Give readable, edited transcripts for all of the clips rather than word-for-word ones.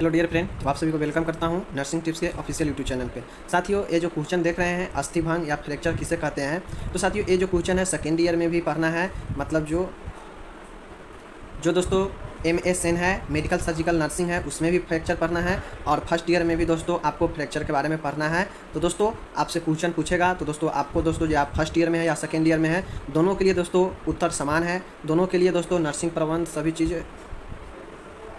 Hello dear friend, तो आप सभी को वेलकम करता हूं नर्सिंग टिप्स के ऑफिशियल यूट्यूब चैनल पे। साथियों, ये जो क्वेश्चन देख रहे हैं अस्थि भंग या फ्रैक्चर किसे कहते हैं, तो साथियों ये जो क्वेश्चन है सेकेंड ईयर में भी पढ़ना है। मतलब जो जो दोस्तों MSN है, मेडिकल सर्जिकल नर्सिंग है, उसमें भी फ्रैक्चर पढ़ना है। और फर्स्ट ईयर में भी दोस्तों आपको फ्रैक्चर के बारे में पढ़ना है। तो दोस्तों आपसे क्वेश्चन पूछेगा, तो दोस्तों आपको दोस्तों जो आप फर्स्ट ईयर में है या सेकेंड ईयर में है, दोनों के लिए दोस्तों उत्तर समान है। दोनों के लिए दोस्तों नर्सिंग प्रबंध सभी चीज़ें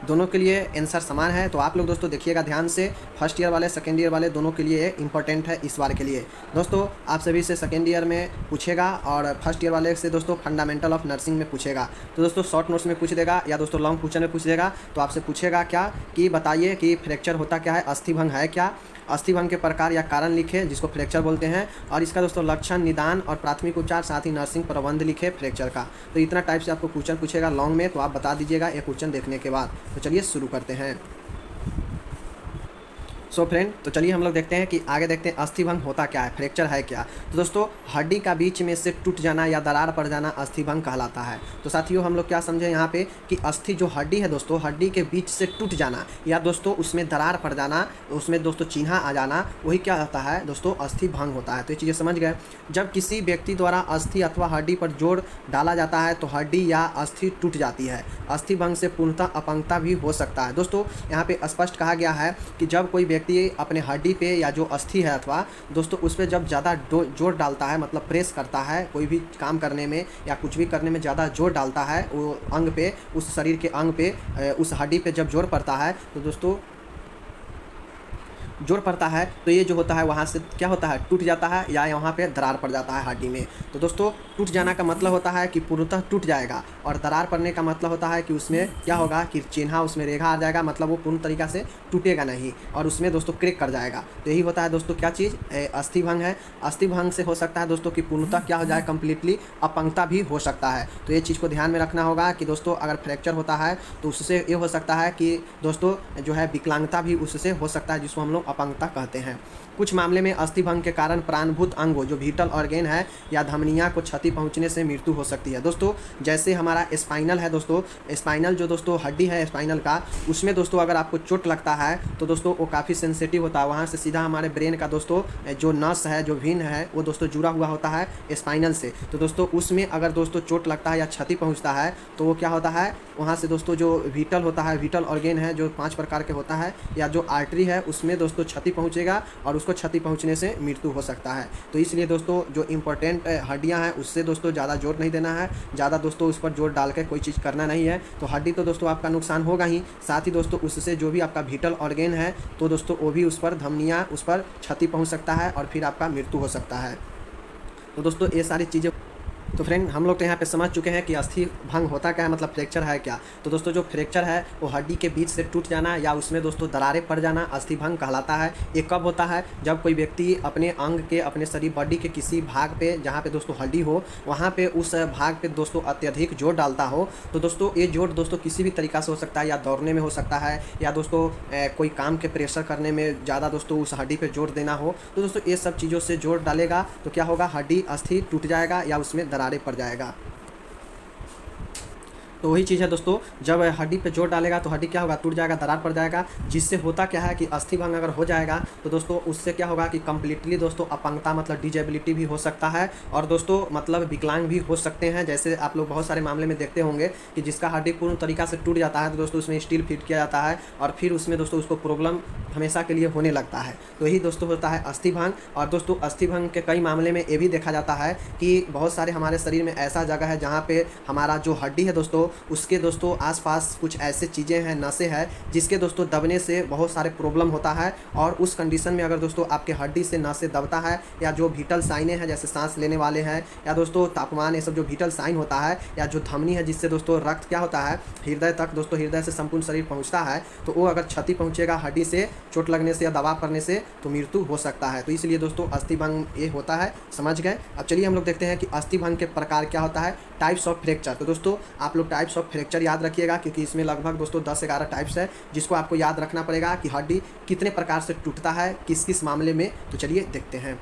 दोनों के लिए आंसर समान है। तो आप लोग दोस्तों देखिएगा ध्यान से, फर्स्ट ईयर वाले सेकेंड ईयर वाले दोनों के लिए इंपॉर्टेंट है इस बार के लिए। दोस्तों आप सभी से सेकेंड ईयर में पूछेगा और फर्स्ट ईयर वाले से दोस्तों फंडामेंटल ऑफ नर्सिंग में पूछेगा। तो दोस्तों शॉर्ट नोट्स में पूछ देगा या दोस्तों लॉन्ग क्वेश्चन में पूछ देगा। तो आपसे पूछेगा क्या कि बताइए कि फ्रैक्चर होता क्या है, अस्थि भंग है क्या, अस्थि भंग के प्रकार या कारण लिखे जिसको फ्रैक्चर बोलते हैं, और इसका दोस्तों लक्षण, निदान और प्राथमिक उपचार, साथ ही नर्सिंग प्रबंध लिखे फ्रैक्चर का। तो इतना टाइप से आपको क्वेश्चन पूछेगा लॉन्ग में, तो आप बता दीजिएगा ये क्वेश्चन देखने के बाद। तो चलिए शुरू करते हैं। सो फ्रेंड, तो चलिए हम लोग देखते हैं कि आगे देखते हैं अस्थि भंग होता क्या है, फ्रैक्चर है क्या। तो दोस्तों हड्डी का बीच में से टूट जाना या दरार पड़ जाना अस्थि भंग कहलाता है। तो साथियों हम लोग क्या समझे यहाँ पे कि अस्थि जो हड्डी है दोस्तों, हड्डी के बीच से टूट जाना या दोस्तों उसमें दरार पड़ जाना, उसमें दोस्तों चिन्ह आ जाना, वही क्या होता है दोस्तों, अस्थि भंग होता है। तो ये चीज़ें समझ गए। जब किसी व्यक्ति द्वारा अस्थि अथवा हड्डी पर जोर डाला जाता है तो हड्डी या अस्थि टूट जाती है। अस्थि भंग से पूर्णतः अपंगता भी हो सकता है। दोस्तों यहाँ पे स्पष्ट कहा गया है कि जब कोई व्यक्ति अपने हड्डी पे या जो अस्थि है अथवा दोस्तों उस पर जब ज़्यादा जोर डालता है, मतलब प्रेस करता है, कोई भी काम करने में या कुछ भी करने में ज़्यादा जोर डालता है, वो अंग पे, उस शरीर के अंग पे, उस हड्डी पे जब जोर पड़ता है तो दोस्तों जोर पड़ता है, तो ये जो होता है वहाँ से क्या होता है, टूट जाता है या वहाँ पे दरार पड़ जाता है हड्डी में। तो दोस्तों टूट जाना का मतलब होता है कि पूर्णतः टूट जाएगा, और दरार पड़ने का मतलब होता है कि उसमें क्या होगा कि चिन्ह, उसमें रेखा आ जाएगा, मतलब वो पूर्ण तरीक़ा से टूटेगा नहीं और उसमें दोस्तों क्रैक कर जाएगा। तो यही होता है दोस्तों क्या चीज़, अस्थि भंग है। अस्थि भंग से हो सकता है दोस्तों कि पूर्णतः क्या हो जाए, कंप्लीटली अपंगता भी हो सकता है। तो ये चीज़ को ध्यान में रखना होगा कि दोस्तों अगर फ्रैक्चर होता है तो उससे ये हो सकता है कि दोस्तों जो है विकलांगता भी उससे हो सकता है, जिसको हम लोग अपंगता कहते हैं। कुछ मामले में अस्थि भंग के कारण प्राणभूत अंगों जो विटल ऑर्गेन है या धमनियां को क्षति पहुंचने से मृत्यु हो सकती है। दोस्तों जैसे हमारा स्पाइनल है दोस्तों, स्पाइनल जो दोस्तों हड्डी है स्पाइनल का, उसमें दोस्तों अगर आपको चोट लगता है तो दोस्तों वो काफ़ी सेंसिटिव होता है, वहाँ से सीधा हमारे ब्रेन का दोस्तों जो नस है, जो वेन है, वो दोस्तों जुड़ा हुआ होता है स्पाइनल से। तो दोस्तों उसमें अगर दोस्तों चोट लगता है या क्षति पहुँचता है तो वो क्या होता है, वहाँ से दोस्तों जो विटल होता है, विटल ऑर्गेन है जो 5 प्रकार के होता है, या जो आर्टरी है उसमें दोस्तों क्षति पहुँचेगा और उसको क्षति पहुंचने से मृत्यु हो सकता है। तो इसलिए दोस्तों जो इंपॉर्टेंट हड्डियां हैं उससे दोस्तों ज़्यादा जोर नहीं देना है, ज़्यादा दोस्तों उस पर जोर डाल के कोई चीज़ करना नहीं है। तो हड्डी तो दोस्तों आपका नुकसान होगा ही, साथ ही दोस्तों उससे जो भी आपका विटल ऑर्गेन है तो दोस्तों वो भी उस पर, धमनियाँ उस पर क्षति पहुँच सकता है और फिर आपका मृत्यु हो सकता है। तो दोस्तों ये सारी चीज़ें, तो फ्रेंड हम लोग तो यहाँ पे समझ चुके हैं कि अस्थि भंग होता क्या है, मतलब फ्रैक्चर है क्या। तो दोस्तों जो फ्रैक्चर है वो हड्डी के बीच से टूट जाना या उसमें दोस्तों दरारें पड़ जाना अस्थि भंग कहलाता है। ये कब होता है, जब कोई व्यक्ति अपने अंग के, अपने शरीर बॉडी के किसी भाग पे जहाँ पे दोस्तों हड्डी हो, वहाँ पे उस भाग पे दोस्तों अत्यधिक जोर डालता हो। तो दोस्तों ये जोर दोस्तों किसी भी तरीक़ा से हो सकता है, या दौड़ने में हो सकता है, या दोस्तों कोई काम के प्रेशर करने में ज़्यादा दोस्तों उस हड्डी पर जोर देना हो। तो दोस्तों ये सब चीज़ों से जोर डालेगा तो क्या होगा, हड्डी अस्थि टूट जाएगा या उसमें दरारें पड़ जाएगा। तो वही चीज़ है दोस्तों, जब हड्डी पे जोर डालेगा तो हड्डी क्या होगा, टूट जाएगा, दरार पड़ जाएगा, जिससे होता क्या है कि अस्थि भंग अगर हो जाएगा तो दोस्तों उससे क्या होगा कि कंप्लीटली दोस्तों अपंगता, मतलब डिजेबिलिटी भी हो सकता है, और दोस्तों मतलब विकलांग भी हो सकते हैं। जैसे आप लोग बहुत सारे मामले में देखते होंगे कि जिसका हड्डी पूर्ण तरीक़ा से टूट जाता है तो दोस्तों उसमें स्टील फिट किया जाता है और फिर उसमें दोस्तों उसको प्रॉब्लम हमेशा के लिए होने लगता है। तो यही दोस्तों होता है अस्थि भंग। और दोस्तों अस्थि भंग के कई मामले में ये भी देखा जाता है कि बहुत सारे हमारे शरीर में ऐसा जगह है जहाँ पे हमारा जो हड्डी है दोस्तों, उसके दोस्तों आसपास कुछ ऐसे चीज़ें हैं, नसें हैं, जिसके दोस्तों दबने से बहुत सारे प्रॉब्लम होता है। और उस कंडीशन में अगर दोस्तों आपके हड्डी से नसें दबता है, या जो विटल साइनें हैं जैसे सांस लेने वाले हैं, या दोस्तों तापमान, ये सब जो विटल साइन होता है, या जो धमनी है जिससे दोस्तों रक्त क्या होता है हृदय तक, दोस्तों हृदय से संपूर्ण शरीर पहुँचता है, तो वो अगर क्षति पहुँचेगा हड्डी से चोट लगने से या दबाव पड़ने से तो मृत्यु हो सकता है। तो इसलिए दोस्तों अस्थि भंग ये होता है, समझ गए। अब चलिए हम लोग देखते हैं कि अस्थि भंग के प्रकार क्या होता है, टाइप्स ऑफ फ्रैक्चर। तो दोस्तों आप लोग टाइप्स ऑफ फ्रैक्चर याद रखिएगा, क्योंकि इसमें लगभग दोस्तों 10-11 टाइप्स है, जिसको आपको याद रखना पड़ेगा कि हड्डी कितने प्रकार से टूटता है, किस किस मामले में। तो चलिए देखते हैं।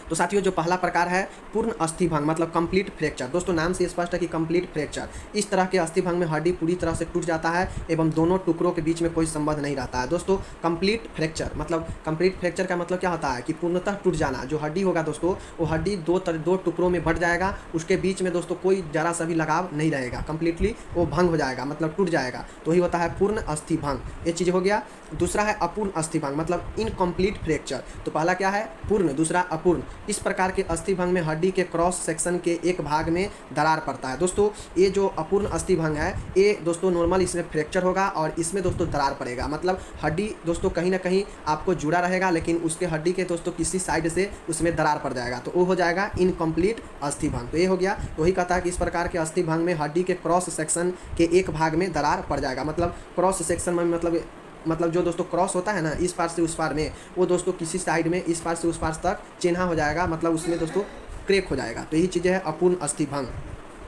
तो साथियों जो पहला प्रकार है पूर्ण अस्थि भंग मतलब कंप्लीट फ्रैक्चर। दोस्तों नाम से स्पष्ट है कि कंप्लीट फ्रैक्चर। इस तरह के अस्थि भंग में हड्डी पूरी तरह से टूट जाता है एवं दोनों टुकड़ों के बीच में कोई संबंध नहीं रहता है। दोस्तों कंप्लीट फ्रैक्चर मतलब कंप्लीट फ्रैक्चर का मतलब क्या होता है कि पूर्णतः टूट जाना। जो हड्डी होगा दोस्तों वो हड्डी दो टुकड़ों में बट जाएगा, उसके बीच में दोस्तों कोई जरा सा भी लगाव नहीं रहेगा, कंप्लीटली वो भंग हो जाएगा मतलब टूट जाएगा, तो ही होता है पूर्ण अस्थि भंग। ये चीज़ हो गया। दूसरा है अपूर्ण अस्थि भंग मतलब इनकम्प्लीट फ्रैक्चर। तो पहला क्या है पूर्ण, दूसरा अपूर्ण। इस प्रकार के अस्थि भंग में हड्डी के क्रॉस सेक्शन के एक भाग में दरार पड़ता है। दोस्तों ये जो अपूर्ण अस्थि भंग है ये दोस्तों नॉर्मल इसमें फ्रैक्चर होगा और इसमें दोस्तों दरार पड़ेगा, मतलब हड्डी दोस्तों कहीं ना कहीं आपको जुड़ा रहेगा लेकिन उसके हड्डी के दोस्तों किसी साइड से उसमें दरार पड़ जाएगा, तो वो हो जाएगा इनकम्प्लीट अस्थि भंग। तो ये हो गया। तो वही कहता है कि इस प्रकार के अस्थि भंग में हड्डी के क्रॉस सेक्शन के एक भाग में दरार पड़ जाएगा। मतलब क्रॉस सेक्शन में मतलब जो दोस्तों क्रॉस होता है ना इस पार से उस पार में, वो दोस्तों किसी साइड में इस पार से उस पार तक चिन्हा हो जाएगा, मतलब उसमें दोस्तों क्रैक हो जाएगा। तो यही चीज़ें है अपूर्ण अस्थि भंग।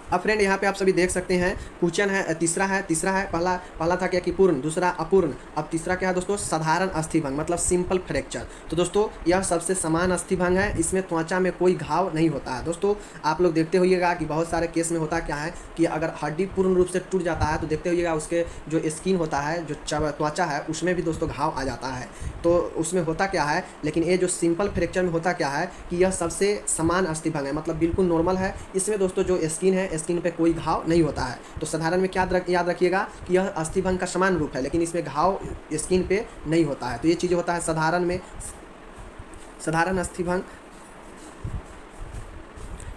अब फ्रेंड यहाँ पे आप सभी देख सकते हैं क्वेश्चन है तीसरा है पहला था क्या कि पूर्ण, दूसरा अपूर्ण, अब तीसरा क्या है दोस्तों साधारण अस्थि भंग मतलब सिंपल फ्रैक्चर। तो दोस्तों यह सबसे समान अस्थि भंग है, इसमें त्वचा में कोई घाव नहीं होता है। दोस्तों आप लोग देखते होइएगा कि बहुत सारे केस में होता क्या है कि अगर हड्डी पूर्ण रूप से टूट जाता है तो देखते होइएगा उसके जो स्किन होता है जो त्वचा है उसमें भी दोस्तों घाव आ जाता है। तो उसमें होता क्या है, लेकिन ये जो सिंपल फ्रैक्चर में होता क्या है कि यह सबसे समान अस्थि भंग है, मतलब बिल्कुल नॉर्मल है। इसमें दोस्तों जो स्किन है स्किन पे कोई घाव नहीं होता है। तो साधारण में क्या याद रखिएगा कि यह अस्थि भंग का समान रूप है लेकिन इसमें घाव स्किन पे नहीं होता है। तो ये चीज़ होता है साधारण में, साधारण अस्थि भंग।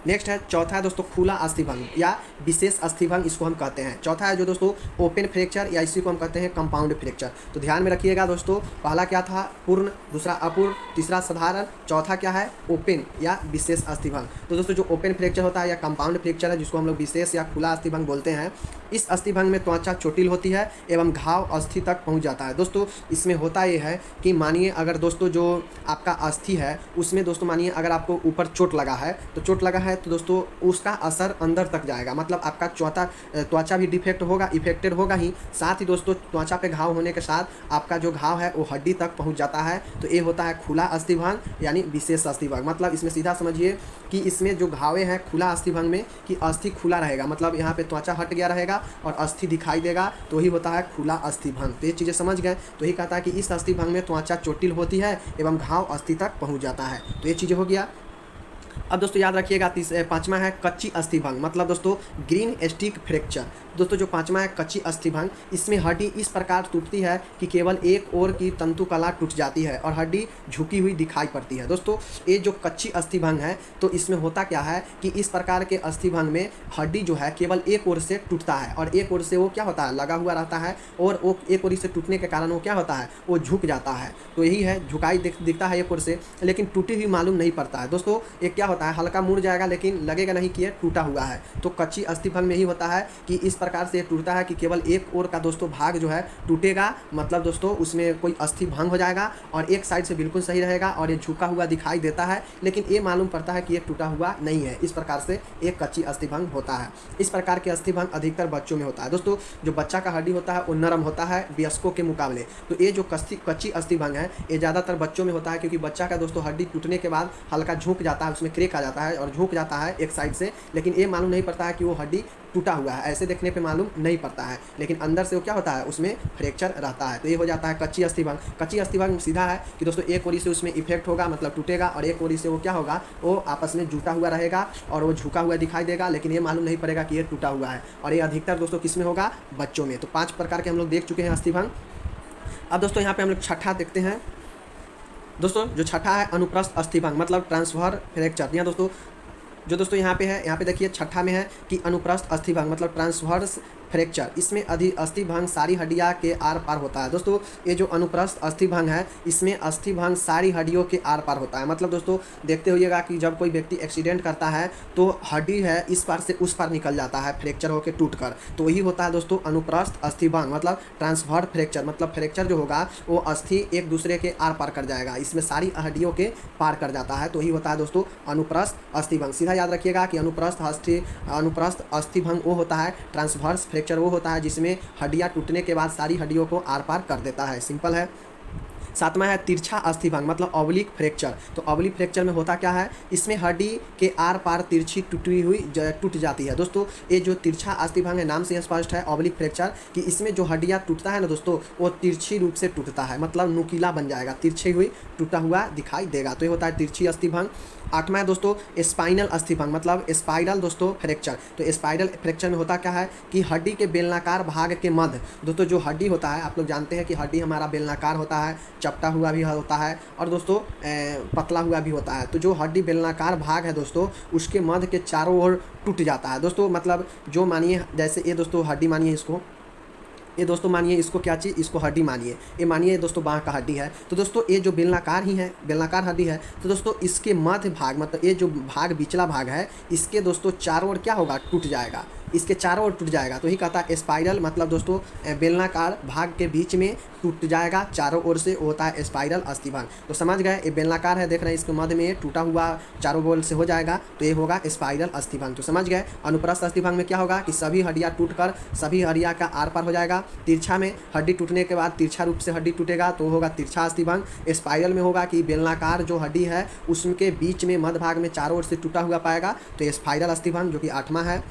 नेक्स्ट है चौथा है दोस्तों खुला अस्थि भंग या विशेष अस्थि भंग, इसको हम कहते हैं। चौथा है जो दोस्तों ओपन फ्रैक्चर या इसी को हम कहते हैं कंपाउंड फ्रैक्चर। तो ध्यान में रखिएगा दोस्तों, पहला क्या था पूर्ण, दूसरा अपूर्ण, तीसरा साधारण, चौथा क्या है ओपन या विशेष अस्थि भंग। तो दोस्तों जो ओपन फ्रैक्चर होता है या कंपाउंड फ्रैक्चर है जिसको हम लोग विशेष या खुला अस्थि भंग बोलते हैं, इस अस्थि भंग में त्वचा चोटिल होती है एवं घाव अस्थि तक पहुँच जाता है। दोस्तों इसमें होता ये है कि मानिए अगर दोस्तों जो आपका अस्थि है उसमें दोस्तों मानिए अगर आपको ऊपर चोट लगा है तो दोस्तों उसका असर अंदर तक जाएगा, मतलब आपका त्वचा भी डिफेक्ट होगा, इफेक्टेड होगा ही, साथ ही दोस्तों त्वचा पे घाव होने के साथ आपका जो घाव है वो हड्डी तक पहुंच जाता है। तो ये होता है खुला अस्थि भंग यानी विशेष अस्थि भंग। मतलब इसमें सीधा समझिए कि इसमें जो घावे हैं खुला अस्थि भंग में कि अस्थि खुला रहेगा, मतलब यहाँ पे त्वचा हट गया रहेगा और अस्थि दिखाई देगा, तो ही होता है खुला अस्थि भंग। तो ये चीज़ें समझ गए। तो यही कहता है कि इस अस्थि भंग में त्वचा चोटिल होती है एवं घाव अस्थि तक पहुँच जाता है। तो ये चीज़ें हो गया। अब दोस्तों याद रखिएगा पांचवा है कच्ची अस्थि भंग मतलब दोस्तों ग्रीन स्टिक फ्रैक्चर। दोस्तों जो पांचवा है कच्ची अस्थि भंग, इसमें हड्डी इस प्रकार टूटती है कि केवल एक ओर की तंतुकला टूट जाती है और हड्डी झुकी हुई दिखाई पड़ती है। दोस्तों ये जो कच्ची अस्थि भंग है तो इसमें होता क्या है कि इस प्रकार के अस्थि भंग में हड्डी जो है केवल एक ओर से टूटता है और एक ओर से वो क्या होता है लगा हुआ रहता है और वो एक ओर से टूटने के कारण वो क्या होता है वो झुक जाता है। तो यही है झुकाई दिखता है एक ओर से लेकिन टूटी हुई मालूम नहीं पड़ता है। दोस्तों एक क्या होता है हल्का मुड़ जाएगा लेकिन लगेगा नहीं कि ये टूटा हुआ है। तो कच्ची अस्थि भंग में ही होता है कि इस प्रकार से टूटता है कि केवल एक ओर का दोस्तों भाग जो है टूटेगा, मतलब दोस्तों उसमें कोई अस्थि भंग हो जाएगा और एक साइड से बिल्कुल सही रहेगा और ये झुका हुआ दिखाई देता है लेकिन ये मालूम पड़ता है कि ये टूटा हुआ नहीं है। इस प्रकार से एक कच्ची अस्थि भंग होता है। इस प्रकार के अस्थि भंग अधिकतर बच्चों में होता है। दोस्तों जो बच्चा का हड्डी होता है वो नरम होता है वयस्कों के मुकाबले। तो ये जो कच्ची अस्थि भंग है ये ज़्यादातर बच्चों में होता है क्योंकि बच्चा का दोस्तों हड्डी टूटने के बाद हल्का झुक जाता है, उसमें क्रैक आ जाता है और झुक जाता है एक साइड से, लेकिन ये मालूम नहीं पड़ता है कि वो हड्डी टूटा हुआ है, ऐसे देखने पे मालूम नहीं पड़ता है लेकिन अंदर से वो क्या होता है उसमें फ्रैक्चर रहता है। तो ये हो जाता है कच्ची अस्थि भंग। कच्ची अस्थि भंग सीधा है कि दोस्तों एक ओरी से उसमें इफेक्ट होगा मतलब टूटेगा और एक ओरी से वो क्या होगा वो आपस में जुटा हुआ रहेगा और वो झुका हुआ दिखाई देगा लेकिन ये मालूम नहीं पड़ेगा कि ये टूटा हुआ है। और ये अधिकतर दोस्तों किस में होगा बच्चों में। तो 5 प्रकार के हम लोग देख चुके हैं अस्थि भंग। अब दोस्तों यहाँ पे हम लोग छठा देखते हैं। दोस्तों जो छठा है अनुप्रस्थ अस्थि भंग मतलब ट्रांसफर फ्रैक्चर। यहाँ दोस्तों जो दोस्तों यहाँ पे है, यहाँ पे देखिए छठा में है कि अनुप्रस्थ अस्थि भंग मतलब ट्रांसवर्स फ्रैक्चर। इसमें अस्थि भंग सारी हड्डियाँ के आर पार होता है। दोस्तों ये जो अनुप्रस्थ अस्थि भंग है इसमें अस्थि भंग सारी हड्डियों के आर पार होता है। मतलब दोस्तों देखते होइएगा कि जब कोई व्यक्ति एक्सीडेंट करता है तो हड्डी है इस पार से उस पार निकल जाता है फ्रैक्चर होकर टूट कर, तो वही होता है दोस्तों अनुप्रस्थ अस्थि भंग मतलब ट्रांसफर फ्रैक्चर। मतलब फ्रैक्चर जो होगा वो अस्थि एक दूसरे के आर पार कर जाएगा, इसमें सारी हड्डियों के पार कर जाता है, तो वही होता है दोस्तों अनुप्रस्थ अस्थि भंग। सीधा याद रखिएगा कि अनुप्रस्थ अस्थि भंग वो होता है, ट्रांसवर्स फ्रैक्चर वो होता है जिसमें हड्डियां टूटने के बाद सारी हड्डियों को आर पार कर देता है। सिंपल है। सातवां है तिरछा अस्थिभंग मतलब ऑब्लिक फ्रैक्चर। तो ऑब्लिक फ्रैक्चर में होता क्या है, इसमें हड्डी के आर पार तिरछी टूटी हुई टूट जाती है। दोस्तों ये जो तिरछा अस्थिभंग है नाम से स्पष्ट है ऑब्लिक फ्रैक्चर कि इसमें जो हड्डियाँ टूटता है ना दोस्तों वो तिरछी रूप से टूटता है, मतलब नुकीला बन जाएगा, तिरछी हुई टूटा हुआ दिखाई देगा। तो ये होता है तिरछी अस्थिभंग। आठवां है दोस्तों स्पाइनल अस्थिभंग मतलब स्पाइरल दोस्तों फ्रैक्चर। तो स्पाइरल फ्रैक्चर में होता क्या है कि हड्डी के बेलनाकार भाग के मध्य, दोस्तों जो हड्डी होता है आप लोग जानते हैं कि हड्डी हमारा बेलनाकार होता है, चपटा हुआ भी होता है और दोस्तों पतला हुआ भी होता है। तो जो हड्डी बेलनाकार भाग है दोस्तों उसके मध्य के चारों ओर टूट जाता है दोस्तों। मतलब जो मानिए जैसे ये दोस्तों हड्डी मानिए इसको, ये दोस्तों मानिए इसको क्या चीज़, इसको हड्डी मानिए, ये मानिए दोस्तों बाँह का हड्डी है। तो दोस्तों ये जो बेलनाकार ही है, बेलनाकार हड्डी है, तो दोस्तों इसके मध्य भाग मतलब ये जो भाग बिचला भाग है इसके दोस्तों चारों ओर क्या होगा, टूट जाएगा, इसके चारों ओर टूट जाएगा। तो ही कहता है स्पाइरल मतलब दोस्तों बेलनाकार भाग के बीच में टूट जाएगा चारों ओर से, वो होता है स्पाइरल अस्थिभंग। तो समझ गए, ये बेलनाकार है देख रहे हैं, इसके मध्य में टूटा हुआ चारों ओर से हो जाएगा तो ये होगा स्पाइरल अस्थिभंग। तो समझ गए। अनुप्रस्थ अस्थिभंग में क्या होगा कि सभी हड्डियाँ टूटकर सभी हड्डियाँ का आर पार हो जाएगा। तिरछा में हड्डी टूटने के बाद तिरछा रूप से हड्डी टूटेगा तो होगा तिरछा अस्थिभंग। स्पाइरल में होगा कि बेलनाकार जो हड्डी है उसके बीच में मध्य भाग में चारों ओर से टूटा हुआ पाएगा तो ये स्पाइरल अस्थिभंग जो कि आठवां है।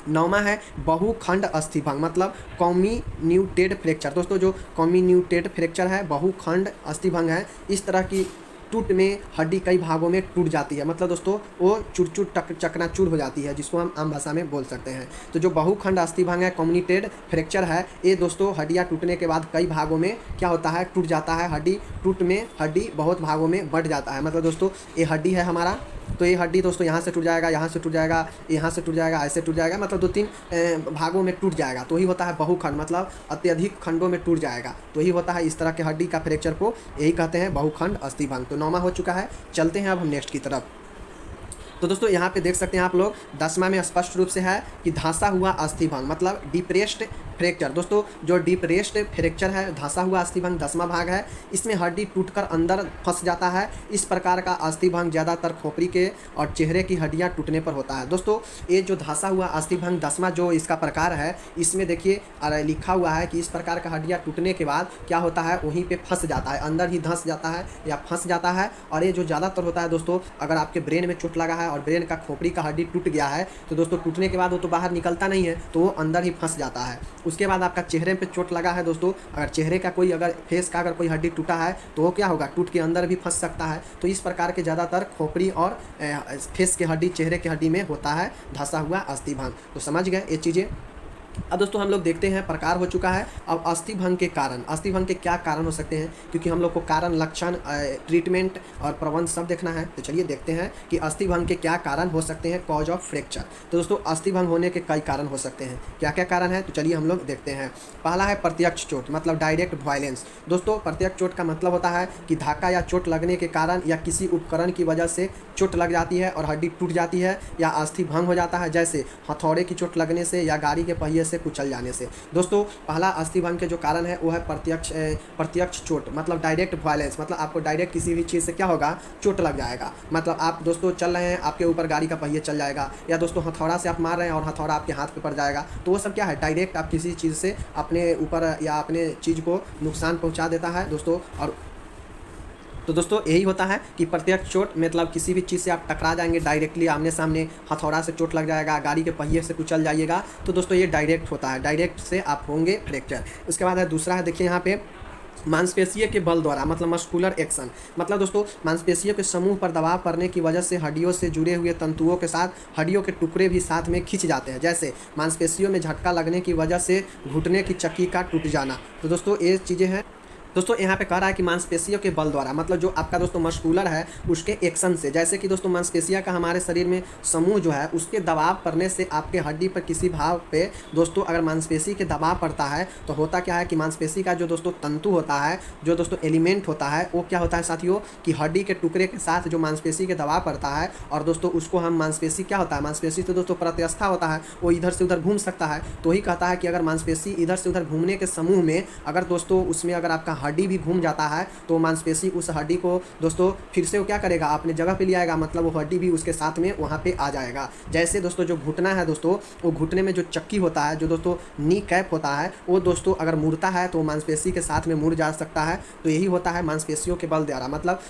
नौवां है बहुखंड अस्थिभंग मतलब कॉम्बिन्यूटेड फ्रैक्चर। दोस्तों जो कॉम्बिन्यूटेड फ्रैक्चर है बहुखंड अस्थिभंग है, इस तरह की टूट में हड्डी कई भागों में टूट जाती है, मतलब दोस्तों वो चकनाचूर हो जाती है, जिसको हम आम भाषा में बोल सकते हैं। तो जो बहुखंड अस्थिभंग है कॉम्बिन्यूटेड फ्रैक्चर है, ये दोस्तों हड्डियाँ टूटने के बाद कई भागों में क्या होता है, टूट जाता है। हड्डी टूट में हड्डी बहुत भागों में बढ़ जाता है, मतलब दोस्तों ये हड्डी है हमारा, तो ये हड्डी दोस्तों यहाँ से टूट जाएगा, यहाँ से टूट जाएगा, यहाँ से टूट जाएगा, ऐसे टूट जाएगा, मतलब 2-3 भागों में टूट जाएगा। तो ही होता है बहुखंड मतलब अत्यधिक खंडों में टूट जाएगा। तो ही होता है इस तरह के हड्डी का फ्रैक्चर को यही कहते हैं बहुखंड अस्थिभंग। तो 9वां हो चुका है, चलते हैं अब हम नेक्स्ट की तरफ। तो दोस्तों यहाँ पे देख सकते हैं आप लोग 10वां में स्पष्ट रूप से है कि धंसा हुआ अस्थिभंग मतलब डिप्रेस्ड फ्रैक्चर। दोस्तों जो डिप्रेस्ड फ्रैक्चर है धंसा हुआ अस्थिभंग 10वां भाग है, इसमें हड्डी टूटकर अंदर फंस जाता है। इस प्रकार का अस्थिभंग ज़्यादातर खोपड़ी के और चेहरे की हड्डियाँ टूटने पर होता है। दोस्तों ये जो धंसा हुआ अस्थिभंग 10वां जो इसका प्रकार है, इसमें देखिए लिखा हुआ है कि इस प्रकार का हड्डियाँ टूटने के बाद क्या होता है, वहीं पर फंस जाता है, अंदर ही धंस जाता है या फंस जाता है। और ये जो ज़्यादातर होता है दोस्तों, अगर आपके ब्रेन में चोट लगा है और ब्रेन का खोपड़ी का हड्डी टूट गया है तो दोस्तों टूटने के बाद वो तो बाहर निकलता नहीं है, तो वो अंदर ही फंस जाता है। उसके बाद आपका चेहरे पे चोट लगा है दोस्तों, अगर चेहरे का कोई अगर फेस का अगर कोई हड्डी टूटा है तो वो क्या होगा, टूट के अंदर भी फंस सकता है। तो इस प्रकार के ज़्यादातर खोपड़ी और फेस के हड्डी चेहरे के हड्डी में होता है धंसा हुआ अस्थिभंग। तो समझ गए ये चीज़ें। अब दोस्तों हम लोग देखते हैं प्रकार हो चुका है। अब अस्थिभंग के कारण, अस्थिभंग के क्या कारण हो सकते हैं, क्योंकि हम लोग को कारण, लक्षण, ट्रीटमेंट और प्रबंध सब देखना है। तो चलिए देखते हैं कि अस्थिभंग के क्या कारण हो सकते हैं, कॉज ऑफ फ्रैक्चर। तो दोस्तों अस्थिभंग होने के कई कारण हो सकते हैं, क्या क्या कारण है तो चलिए हम लोग देखते हैं। पहला है प्रत्यक्ष चोट मतलब डायरेक्ट वायलेंस। दोस्तों प्रत्यक्ष चोट का मतलब होता है कि धक्का या चोट लगने के कारण या किसी उपकरण की वजह से चोट लग जाती है और हड्डी टूट जाती है या अस्थिभंग हो जाता है, जैसे हथौड़े की चोट लगने से या गाड़ी के पहिए से कुचल जाने से। दोस्तों पहला अस्थिभंग के जो कारण है वो है प्रत्यक्ष चोट मतलब डायरेक्ट वायलेंस, मतलब आपको डायरेक्ट किसी भी चीज़ से क्या होगा, चोट लग जाएगा। मतलब आप दोस्तों चल रहे हैं, आपके ऊपर गाड़ी का पहिया चल जाएगा, या दोस्तों हथौड़ा से आप मार रहे हैं और हथौड़ा आपके हाथ पे पड़ जाएगा। तो वो सब क्या है, डायरेक्ट आप किसी चीज़ से अपने ऊपर या अपने चीज़ को नुकसान पहुँचा देता है दोस्तों। और तो दोस्तों यही होता है कि प्रत्यक्ष चोट मतलब किसी भी चीज़ से आप टकरा जाएंगे डायरेक्टली, आमने सामने, हथौड़ा से चोट लग जाएगा, गाड़ी के पहिए से कुचल जाइएगा, तो दोस्तों ये डायरेक्ट होता है, डायरेक्ट से आप होंगे फ्रैक्चर। उसके बाद है दूसरा है, देखिए यहाँ पे मांसपेशियों के बल द्वारा मतलब मस्कुलर एक्शन, मतलब दोस्तों मांसपेशियों के समूह पर दबाव पड़ने की वजह से हड्डियों से जुड़े हुए तंतुओं के साथ हड्डियों के टुकड़े भी साथ में खिंच जाते हैं, जैसे मांसपेशियों में झटका लगने की वजह से घुटने की चक्की का टूट जाना। तो दोस्तों ये चीज़ें हैं। दोस्तों यहाँ पे कह रहा है कि मांसपेशियों के बल द्वारा मतलब जो आपका दोस्तों मस्कुलर है उसके एक्शन से, जैसे कि दोस्तों मांसपेशियाँ का हमारे शरीर में समूह जो है उसके दबाव पड़ने से आपके हड्डी पर किसी भाव पे दोस्तों अगर मांसपेशी के दबाव पड़ता है तो होता क्या है कि मांसपेशी का जो दोस्तों तंतु होता है, जो दोस्तों एलिमेंट होता है, वो क्या होता है साथियों कि हड्डी के टुकड़े के साथ जो मांसपेशी के दबाव पड़ता है और दोस्तों उसको हम मांसपेशी क्या होता है, मांसपेशी तो दोस्तों प्रत्यस्था होता है, वो इधर से उधर घूम सकता है। तो ही कहता है कि अगर मांसपेशी इधर से उधर घूमने के समूह में अगर दोस्तों उसमें अगर आपका हड्डी भी घूम जाता है तो मांसपेशी उस हड्डी को दोस्तों फिर से वो क्या करेगा, अपने जगह पे ले आएगा, मतलब वो हड्डी भी उसके साथ में वहाँ पे आ जाएगा। जैसे दोस्तों जो घुटना है दोस्तों, वो घुटने में जो चक्की होता है, जो दोस्तों नी कैप होता है, वो दोस्तों अगर मुड़ता है तो मांसपेशी के साथ में मुड़ जा सकता है। तो यही होता है मांसपेशियों के बल द्वारा, मतलब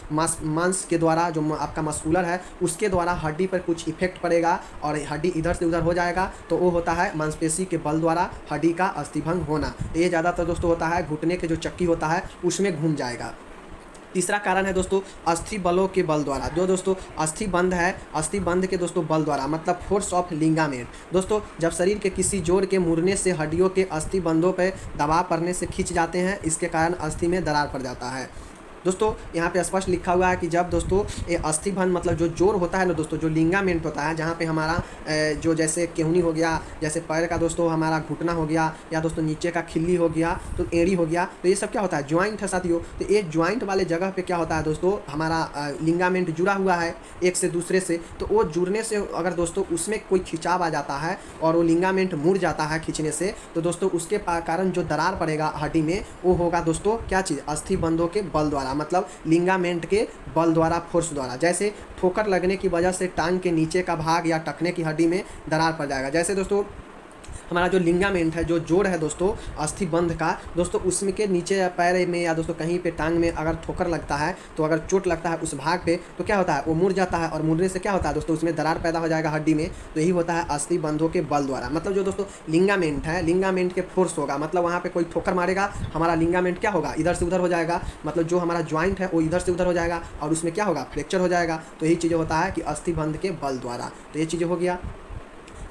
मांस के द्वारा जो आपका मस्कुलर है उसके द्वारा हड्डी पर कुछ इफेक्ट पड़ेगा और हड्डी इधर से उधर हो जाएगा, तो वो होता है मांसपेशी के बल द्वारा हड्डी का अस्थिभंग होना। ये ज़्यादातर दोस्तों होता है घुटने के जो चक्की होता है उसमें घूम जाएगा। तीसरा कारण है दोस्तों अस्थि बलों के बल द्वारा। जो दोस्तों अस्थि बंध है, अस्थि बंध के दोस्तों बल द्वारा, मतलब फोर्स ऑफ लिगामेंट। दोस्तों जब शरीर के किसी जोड़ के मुड़ने से हड्डियों के अस्थि बंधों पर दबाव पड़ने से खिंच जाते हैं, इसके कारण अस्थि में दरार पड़ जाता है। दोस्तों यहाँ पे स्पष्ट लिखा हुआ है कि जब दोस्तों ये अस्थि बंध मतलब जो जोड़ होता है ना दोस्तों, जो लिगामेंट होता है, जहाँ पे हमारा जो जैसे केहूनी हो गया, जैसे पैर का दोस्तों हमारा घुटना हो गया, या दोस्तों नीचे का खिल्ली हो गया, तो एड़ी हो गया, तो ये सब क्या होता है, ज्वाइंट है साथियों। तो ये ज्वाइंट वाले जगह पे क्या होता है दोस्तों, हमारा लिगामेंट जुड़ा हुआ है एक से दूसरे से, तो वो जुड़ने से अगर दोस्तों उसमें कोई खिंचाव आ जाता है और वो लिगामेंट मुड़ जाता है खींचने से, तो दोस्तों उसके कारण जो दरार पड़ेगा हड्डी में वो होगा दोस्तों क्या चीज़, अस्थि बंधों के बल द्वारा, मतलब लिगामेंट के बल द्वारा, फोर्स द्वारा। जैसे ठोकर लगने की वजह से टांग के नीचे का भाग या टखने की हड्डी में दरार पड़ जाएगा। जैसे दोस्तों हमारा जो लिगामेंट है, जो जोड़ है दोस्तों अस्थि बंध का दोस्तों, उसमें के नीचे पैर में या दोस्तों कहीं पे टांग में अगर ठोकर लगता है, तो अगर चोट लगता है उस भाग पे, तो क्या होता है, वो मुड़ जाता है, और मुड़ने से क्या होता है दोस्तों, उसमें दरार पैदा हो जाएगा हड्डी में। तो यही होता है अस्थि बंधों के बल द्वारा। मतलब जो दोस्तों लिगामेंट है, लिगामेंट के फोर्स होगा, मतलब वहाँ पे कोई ठोकर मारेगा, हमारा लिगामेंट क्या होगा, इधर से उधर हो जाएगा, मतलब जो हमारा ज्वाइंट है वो इधर से उधर हो जाएगा और उसमें क्या होगा, फ्रैक्चर हो जाएगा। तो यही चीज़ें होता है कि अस्थि बंध के बल द्वारा। तो ये चीज़ें हो गया।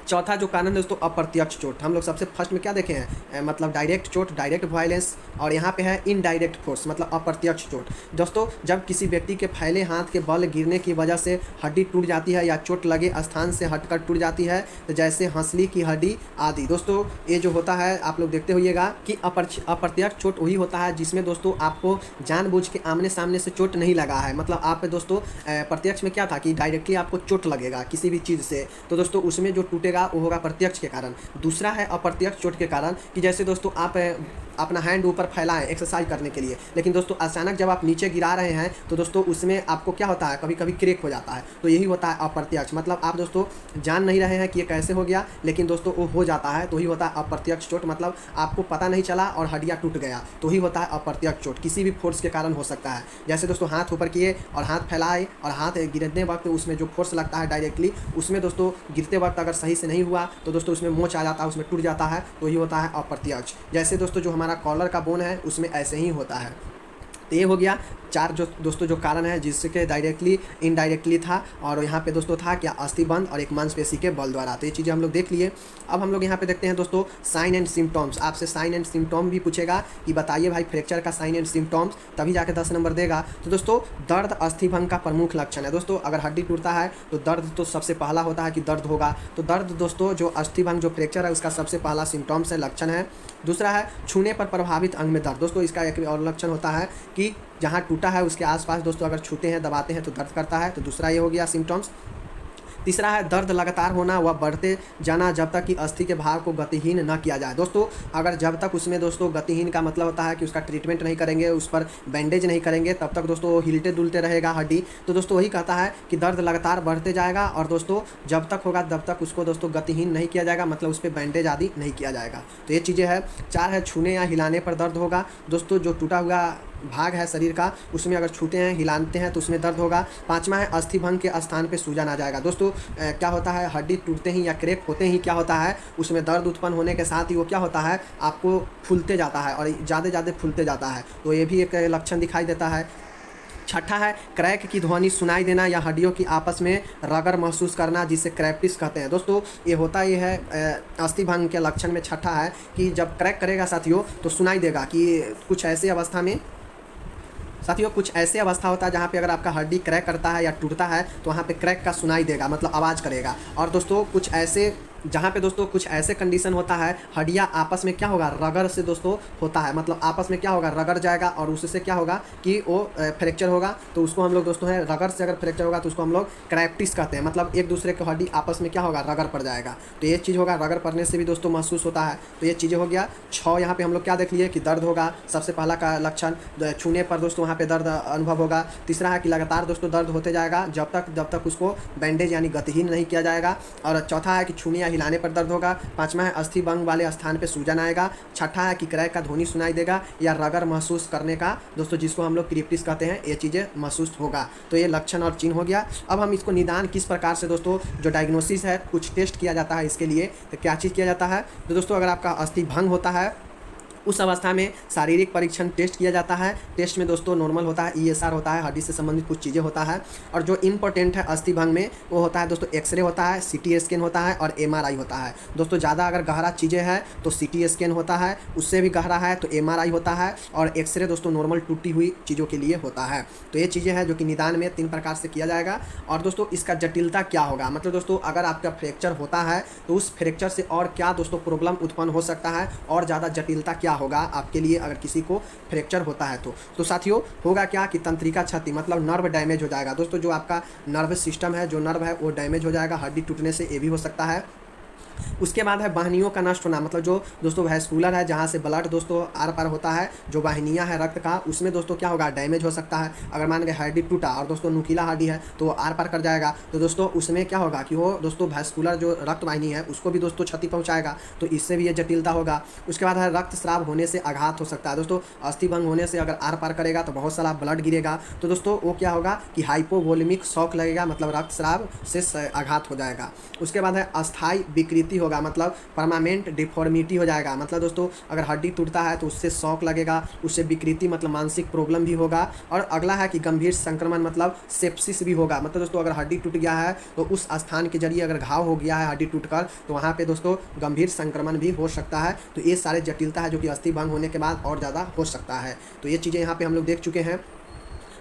चौथा जो कारण है दोस्तों अप्रत्यक्ष चोट। हम लोग सबसे फर्स्ट में क्या देखे हैं, मतलब डायरेक्ट चोट, डायरेक्ट वायलेंस, और यहाँ पे है इनडायरेक्ट फोर्स, मतलब अप्रत्यक्ष चोट। दोस्तों जब किसी व्यक्ति के फैले हाथ के बल गिरने की वजह से हड्डी टूट जाती है या चोट लगे स्थान से हटकर टूट जाती है, तो जैसे हंसली की हड्डी आदि। दोस्तों ये जो होता है आप लोग देखते होइएगा कि अप्रत्यक्ष चोट वही होता है जिसमें दोस्तों आपको जानबूझ के आमने सामने से चोट नहीं लगा है। मतलब आप दोस्तों प्रत्यक्ष में क्या था कि डायरेक्टली आपको चोट लगेगा किसी भी चीज़ से, तो दोस्तों उसमें जो टूटेगा वो होगा प्रत्यक्ष के कारण। दूसरा है अप्रत्यक्ष चोट के कारण, कि जैसे दोस्तों आप अपना हैंड ऊपर फैलाएं एक्सरसाइज करने के लिए, लेकिन दोस्तों अचानक जब आप नीचे गिरा रहे हैं तो दोस्तों उसमें आपको क्या होता है, कभी कभी क्रेक हो जाता है। तो यही होता है अप्रत्यक्ष, मतलब आप दोस्तों जान नहीं रहे हैं कि ये कैसे हो गया, लेकिन दोस्तों वो हो जाता है। तो ही होता है अप्रत्यक्ष चोट, मतलब आपको पता नहीं चला और हड्डियाँ टूट गया, तो ही होता है अप्रत्यक्ष चोट। किसी भी फोर्स के कारण हो सकता है। जैसे दोस्तों हाथ ऊपर किए और हाथ फैलाए और हाथ गिरने वक्त उसमें जो फोर्स लगता है डायरेक्टली, उसमें दोस्तों गिरते वक्त अगर सही से नहीं हुआ तो दोस्तों उसमें मोच आ जाता है, उसमें टूट जाता है, तो ही होता है अप्रत्यक्ष। जैसे दोस्तों जो हमारा कॉलर का बोन है उसमें ऐसे ही होता है। तो ये हो गया चार जो दोस्तों जो कारण है जिसके डायरेक्टली इनडायरेक्टली था, और यहाँ पे दोस्तों था क्या, अस्थि बंध और एक मांसपेशी के बल द्वारा। तो ये चीज़ें हम लोग देख लिए। अब हम लोग यहाँ पे देखते हैं दोस्तों साइन एंड सिम्टम्स। आपसे साइन एंड सिम्टम भी पूछेगा कि बताइए भाई फ्रैक्चर का साइन एंड सिम्टम्स, तभी जाके 10 नंबर देगा। तो दोस्तों दर्द अस्थि भंग का प्रमुख लक्षण है। दोस्तों अगर हड्डी टूटता है तो दर्द तो सबसे पहला होता है कि दर्द होगा। तो दर्द दोस्तों जो अस्थि भंग जो फ्रैक्चर है उसका सबसे पहला सिम्टम्स है, लक्षण है। दूसरा है छूने पर प्रभावित अंग में दर्द। दोस्तों इसका एक और लक्षण होता है कि जहाँ टूटा है उसके आसपास दोस्तों अगर छूते हैं, दबाते हैं तो दर्द करता है। तो दूसरा ये हो गया सिम्टम्स। तीसरा है दर्द लगातार होना व बढ़ते जाना जब तक कि अस्थि के भाग को गतिहीन न किया जाए। दोस्तों अगर जब तक उसमें दोस्तों गतिहीन का मतलब होता है कि उसका ट्रीटमेंट नहीं करेंगे, उस पर बैंडेज नहीं करेंगे, तब तक दोस्तों हिलते डुलते रहेगा हड्डी। तो दोस्तों वही कहता है कि दर्द लगातार बढ़ते जाएगा और दोस्तों जब तक होगा तब तक उसको दोस्तों गतिहीन नहीं किया जाएगा, मतलब उस पर बैंडेज आदि नहीं किया जाएगा। तो ये चीज़ें हैं। 4 है छूने या हिलाने पर दर्द होगा। दोस्तों जो टूटा हुआ भाग है शरीर का उसमें अगर छूते हैं, हिलाते हैं तो उसमें दर्द होगा। 5वां है अस्थि भंग के स्थान पे सूजन आ जाएगा। दोस्तों क्या होता है, हड्डी टूटते ही या क्रैक होते ही क्या होता है, उसमें दर्द उत्पन्न होने के साथ ही वो क्या होता है, आपको फूलते जाता है और ज़्यादा फूलते जाता है। तो ये भी एक लक्षण दिखाई देता है। 6ठा है क्रैक की ध्वनि सुनाई देना या हड्डियों की आपस में रगड़ महसूस करना, जिसे क्रैप्टिस कहते हैं। दोस्तों ये होता ये है अस्थि भंग के लक्षण में 6ठा है कि जब क्रैक करेगा साथियों तो सुनाई देगा कि कुछ ऐसी अवस्था में साथियों कुछ ऐसे अवस्था होता है जहाँ पे अगर आपका हड्डी क्रैक करता है या टूटता है तो वहाँ पे क्रैक का सुनाई देगा, मतलब आवाज़ करेगा। और दोस्तों कुछ ऐसे जहाँ पे दोस्तों कुछ ऐसे कंडीशन होता है, हड्डियाँ आपस में क्या होगा, रगड़ से दोस्तों होता है, मतलब आपस में क्या होगा, रगड़ जाएगा और उससे क्या होगा कि वो फ्रैक्चर होगा। तो उसको हम लोग दोस्तों है, रगड़ से अगर फ्रैक्चर होगा तो उसको हम लोग क्रैप्टिस कहते हैं, मतलब एक दूसरे की हड्डी आपस में क्या होगा, रगड़ पड़ जाएगा। तो ये चीज़ होगा, रगड़ पड़ने से भी दोस्तों महसूस होता है। तो ये चीज़ें हो गया। 6 यहाँ पे हम लोग क्या देख लिए कि दर्द होगा, सबसे पहला का लक्षण छूने पर दोस्तों वहाँ पे दर्द अनुभव होगा। तीसरा है कि लगातार दोस्तों दर्द होते जाएगा जब तक उसको बैंडेज यानी गतिहीन नहीं किया जाएगा। और चौथा है कि छूने या हिलाने पर दर्द होगा। पाँचवा है अस्थि भंग वाले स्थान पे सूजन आएगा। छठा है कि क्रैक का ध्वनि सुनाई देगा या रगड़ महसूस करने का दोस्तों, जिसको हम लोग क्रिप्टिस कहते हैं, ये चीज़ें महसूस होगा। तो ये लक्षण और चिन्ह हो गया। अब हम इसको निदान किस प्रकार से दोस्तों, जो डायग्नोसिस है, कुछ टेस्ट किया जाता है इसके लिए। तो क्या चीज़ किया जाता है, तो दोस्तों अगर आपका अस्थि भंग होता है उस अवस्था में शारीरिक परीक्षण टेस्ट किया जाता है। टेस्ट में दोस्तों नॉर्मल होता है, ESR होता है, हड्डी से संबंधित कुछ चीज़ें होता है। और जो इम्पोर्टेंट है अस्थि भंग में वो होता है दोस्तों एक्सरे होता है, CT स्कैन होता है और MRI होता है। दोस्तों ज़्यादा अगर गहरा चीज़ें हैं तो CT स्कैन होता है, उससे भी गहरा है तो MRI होता है, और एक्सरे दोस्तों नॉर्मल टूटी हुई चीज़ों के लिए होता है। तो ये चीज़ें हैं जो कि निदान में 3 प्रकार से किया जाएगा। और दोस्तों इसका जटिलता क्या होगा, मतलब दोस्तों अगर आपका फ्रैक्चर होता है तो उस फ्रैक्चर से और क्या दोस्तों प्रॉब्लम उत्पन्न हो सकता है, और ज़्यादा जटिलता क्या होगा आपके लिए अगर किसी को फ्रैक्चर होता है तो साथियों होगा क्या कि तंत्रिका क्षति, मतलब नर्व डैमेज हो जाएगा। दोस्तों जो आपका नर्व सिस्टम है, जो नर्व है वो डैमेज हो जाएगा, हड्डी टूटने से ये भी हो सकता है। उसके बाद है वाहिनियों का नष्ट होना, मतलब जो दोस्तों वैस्कुलर है, जहाँ से ब्लड दोस्तों आर पार होता है, जो वाहिनियाँ है रक्त का, उसमें दोस्तों क्या होगा, डैमेज हो सकता है। अगर मान के हड्डी टूटा और दोस्तों नुकीला हड्डी है तो वो आर पार कर जाएगा, तो दोस्तों उसमें क्या होगा कि वो दोस्तों वैस्कुलर जो रक्त वाहिनी है उसको भी दोस्तों क्षति पहुँचाएगा, तो इससे भी ये जटिलता होगा। उसके बाद है रक्तस्राव होने से आघात हो सकता है। दोस्तों अस्थि भंग होने से अगर आर पार करेगा तो बहुत सारा ब्लड गिरेगा, तो दोस्तों वो क्या होगा कि हाइपोवोलेमिक शॉक लगेगा, मतलब रक्तस्राव से आघात हो जाएगा। उसके बाद है अस्थायी विकृति होगा, मतलब परमानेंट डिफॉर्मिटी हो जाएगा, मतलब दोस्तों अगर हड्डी टूटता है तो उससे शॉक लगेगा, उससे विकृति मतलब मानसिक प्रॉब्लम भी होगा। और अगला है कि गंभीर संक्रमण मतलब सेप्सिस भी होगा, मतलब दोस्तों अगर हड्डी टूट गया है तो उस स्थान के जरिए अगर घाव हो गया है हड्डी टूटकर, तो वहाँ पे दोस्तों गंभीर संक्रमण भी हो सकता है। तो ये सारे जटिलता है जो कि अस्थि भंग होने के बाद और ज़्यादा हो सकता है। तो ये चीज़ें यहाँ पे हम लोग देख चुके हैं।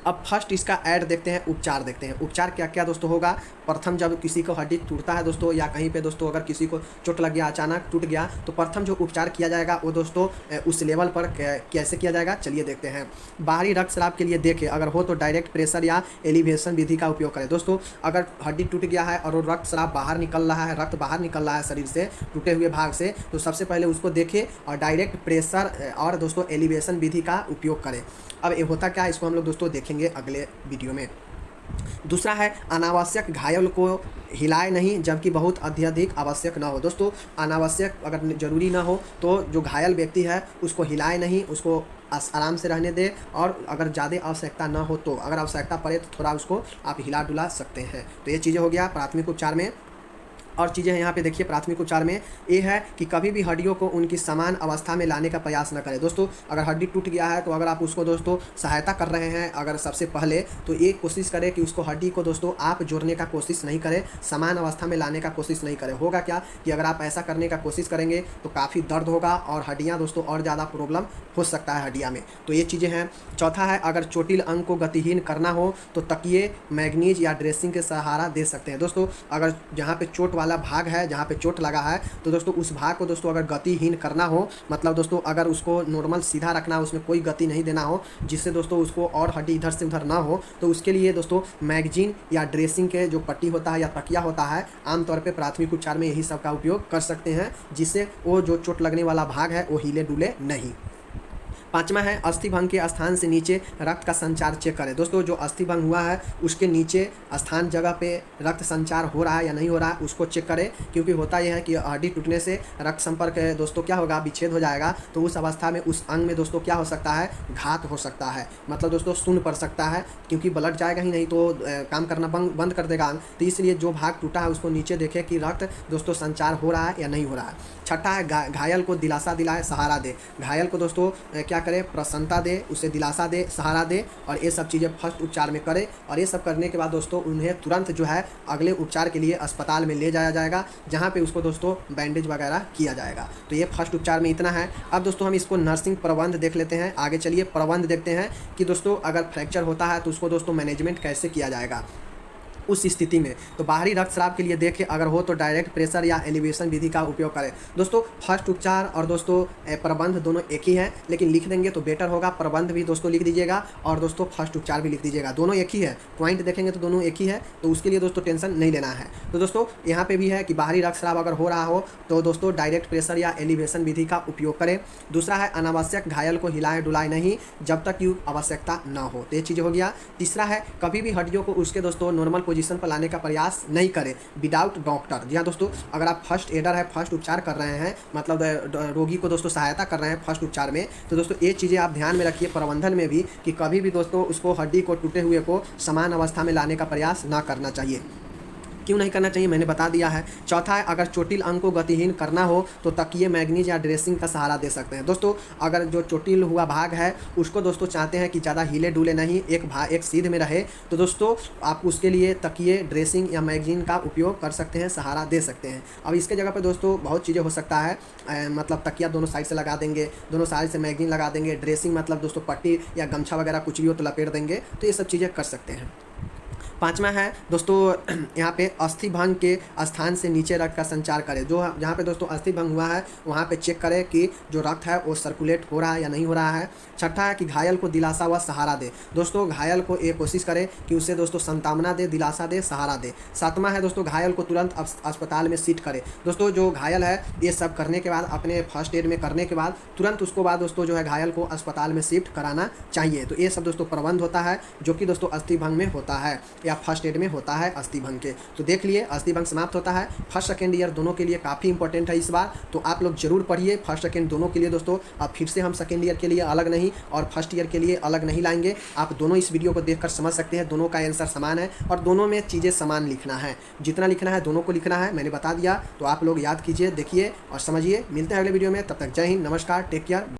अब फर्स्ट इसका ऐड देखते हैं, उपचार देखते हैं। उपचार क्या क्या दोस्तों होगा। प्रथम जब किसी को हड्डी टूटता है दोस्तों, या कहीं पे दोस्तों अगर किसी को चोट लग गया, अचानक टूट गया, तो प्रथम जो उपचार किया जाएगा वो दोस्तों उस लेवल पर कैसे किया जाएगा, चलिए देखते हैं। बाहरी रक्तस्राव के लिए देखें, अगर हो तो डायरेक्ट प्रेशर या एलिवेशन विधि का उपयोग करें। दोस्तों अगर हड्डी टूट गया है और वो रक्तस्राव बाहर निकल रहा है, रक्त बाहर निकल रहा है शरीर से, टूटे हुए भाग से, तो सबसे पहले उसको देखें और डायरेक्ट प्रेशर और दोस्तों एलिवेशन विधि का उपयोग करें। अब ये होता क्या है, इसको हम लोग दोस्तों देखेंगे अगले वीडियो में। दूसरा है अनावश्यक घायल को हिलाए नहीं जबकि बहुत अत्यधिक आवश्यक ना हो। दोस्तों अनावश्यक अगर ज़रूरी ना हो तो जो घायल व्यक्ति है उसको हिलाए नहीं, उसको आराम से रहने दे, और अगर ज़्यादा आवश्यकता ना हो तो अगर आवश्यकता पड़े तो थोड़ा उसको आप हिला डुला सकते हैं। तो ये चीज़ें हो गया प्राथमिक उपचार में। और चीज़ें हैं यहाँ पे देखिए प्राथमिक उपचार में, ये है कि कभी भी हड्डियों को उनकी समान अवस्था में लाने का प्रयास न करें। दोस्तों अगर हड्डी टूट गया है तो अगर आप उसको दोस्तों सहायता कर रहे हैं, अगर सबसे पहले तो ये कोशिश करें कि उसको हड्डी को दोस्तों आप जोड़ने का कोशिश नहीं करें, समान अवस्था में लाने का कोशिश नहीं करें। होगा क्या कि अगर आप ऐसा करने का कोशिश करेंगे तो काफ़ी दर्द होगा और हड्डियाँ दोस्तों और ज़्यादा प्रॉब्लम हो सकता है हड्डियाँ में। तो ये चीज़ें हैं। चौथा है अगर चोटिल अंग को गतिहीन करना हो तो तकिए, मैग्नीज या ड्रेसिंग के सहारा दे सकते हैं। दोस्तों अगर जहाँ पे चोट वाला भाग है, जहाँ पे चोट लगा है, तो दोस्तों उस भाग को दोस्तों अगर गतिहीन करना हो, मतलब दोस्तों अगर उसको नॉर्मल सीधा रखना हो, उसमें कोई गति नहीं देना हो जिससे दोस्तों उसको और हड्डी इधर से उधर ना हो, तो उसके लिए दोस्तों मैगजीन या ड्रेसिंग के जो पट्टी होता है या तकिया होता है, आमतौर पे प्राथमिक उपचार में यही सब का उपयोग कर सकते हैं, जिससे वो जो चोट लगने वाला भाग है वो हिले डुले नहीं। पाँचवा है अस्थि भंग के स्थान से नीचे रक्त का संचार चेक करें। दोस्तों जो अस्थि भंग हुआ है उसके नीचे स्थान जगह पे रक्त संचार हो रहा है या नहीं हो रहा है उसको चेक करें, क्योंकि होता यह है कि हड्डी टूटने से रक्त संपर्क दोस्तों क्या होगा, विच्छेद हो जाएगा, तो उस अवस्था में उस अंग में दोस्तों क्या हो सकता है, घात हो सकता है, मतलब दोस्तों सुन्न पड़ सकता है, क्योंकि ब्लड जाएगा ही नहीं तो काम करना बंद कर देगा अंग। तो इसलिए जो भाग टूटा है उसको नीचे देखें कि रक्त दोस्तों संचार हो रहा है या नहीं हो रहा है। छठा है घायल को दिलासा दिलाए, सहारा दे। घायल को दोस्तों क्या करे, प्रसन्नता दे, उसे दिलासा दे, सहारा दे, और ये सब चीज़ें फर्स्ट उपचार में करे। और ये सब करने के बाद दोस्तों उन्हें तुरंत जो है अगले उपचार के लिए अस्पताल में ले जाया जाएगा, जहाँ पे उसको दोस्तों बैंडेज वगैरह किया जाएगा। तो ये फर्स्ट उपचार में इतना है। अब दोस्तों हम इसको नर्सिंग प्रबंध देख लेते हैं। आगे चलिए प्रबंध देखते हैं कि दोस्तों अगर फ्रैक्चर होता है तो उसको दोस्तों मैनेजमेंट कैसे किया जाएगा। उस स्थिति में। तो बाहरी रक्तस्राव के लिए देखें, अगर हो तो डायरेक्ट प्रेशर या एलिवेशन विधि का उपयोग करें। दोस्तों फर्स्ट उपचार और दोस्तों प्रबंध दोनों एक ही है, लेकिन लिख देंगे तो बेटर होगा। प्रबंध भी दोस्तों लिख दीजिएगा और दोस्तों फर्स्ट उपचार भी लिख दीजिएगा, दोनों एक ही है। पॉइंट देखेंगे तो दोनों एक ही है, तो उसके लिए दोस्तों टेंशन नहीं लेना है। तो दोस्तों यहाँ पे भी है कि बाहरी रक्तस्राव अगर हो रहा हो तो दोस्तों डायरेक्ट प्रेशर या एलिवेशन विधि का उपयोग करें। दूसरा है अनावश्यक घायल को हिलाएं डुलाएं नहीं जब तक की आवश्यकता ना हो, तो ये चीज़ हो गया। तीसरा है कभी भी हड्डियों को उसके दोस्तों नॉर्मल पोजीशन पर लाने का प्रयास नहीं करें विदाउट डॉक्टर। जी हाँ दोस्तों, अगर आप फर्स्ट एडर है, फर्स्ट उपचार कर रहे हैं, मतलब रोगी को दोस्तों सहायता कर रहे हैं फर्स्ट उपचार में, तो दोस्तों ये चीज़ें आप ध्यान में रखिए प्रबंधन में भी कि कभी भी दोस्तों उसको हड्डी को टूटे हुए को समान अवस्था में लाने का प्रयास ना करना चाहिए। क्यों नहीं करना चाहिए मैंने बता दिया है। चौथा है अगर चोटिल अंग को गतिहीन करना हो तो तकिए, मैग्नीज या ड्रेसिंग का सहारा दे सकते हैं। दोस्तों अगर जो चोटिल हुआ भाग है उसको दोस्तों चाहते हैं कि ज़्यादा हिले डुले नहीं, एक सीध में रहे, तो दोस्तों आप उसके लिए तकिए, ड्रेसिंग या मैगजीन का उपयोग कर सकते हैं, सहारा दे सकते हैं। अब इसके जगह पर दोस्तों बहुत चीज़ें हो सकता है, मतलब तकिया दोनों साइड से लगा देंगे, दोनों साइड से मैगजीन लगा देंगे, ड्रेसिंग मतलब दोस्तों पट्टी या गमछा वगैरह कुछ भी हो तो लपेट देंगे, तो ये सब चीज़ें कर सकते हैं। पाँचवा है दोस्तों यहाँ पे अस्थि भंग के स्थान से नीचे रक्त का संचार करें। जो जहाँ पे दोस्तों अस्थि भंग हुआ है वहाँ पे चेक करें कि जो रक्त है वो सर्कुलेट हो रहा है या नहीं हो रहा है। छठा है कि घायल को दिलासा व सहारा दे। दोस्तों घायल को ये कोशिश करें कि उसे दोस्तों सांत्वना दे, दिलासा दे, सहारा दे। सातवां है दोस्तों घायल को तुरंत अस्पताल में शिफ्ट करें। दोस्तों जो घायल है ये सब करने के बाद, अपने फर्स्ट एड में करने के बाद तुरंत उसको बाद दोस्तों जो है घायल को अस्पताल में शिफ्ट कराना चाहिए। तो ये सब दोस्तों प्रबंध होता है जो कि दोस्तों अस्थि भंग में होता है या फर्स्ट एड में होता है अस्थि भंग के। तो देख लिए अस्थि भंग समाप्त होता है। फर्स्ट सेकेंड ईयर दोनों के लिए काफ़ी इंपॉर्टेंट है इस बार, तो आप लोग जरूर पढ़िए फर्स्ट सेकेंड दोनों के लिए दोस्तों। अब फिर से हम सेकेंड ईयर के लिए अलग नहीं और फर्स्ट ईयर के लिए अलग नहीं लाएंगे। आप दोनों इस वीडियो को देखकर समझ सकते हैं, दोनों का आंसर समान है और दोनों में चीज़ें समान लिखना है। जितना लिखना है दोनों को लिखना है, मैंने बता दिया। तो आप लोग याद कीजिए, देखिए और समझिए। मिलते हैं अगले वीडियो में, तब तक जय हिंद, नमस्कार, टेक केयर।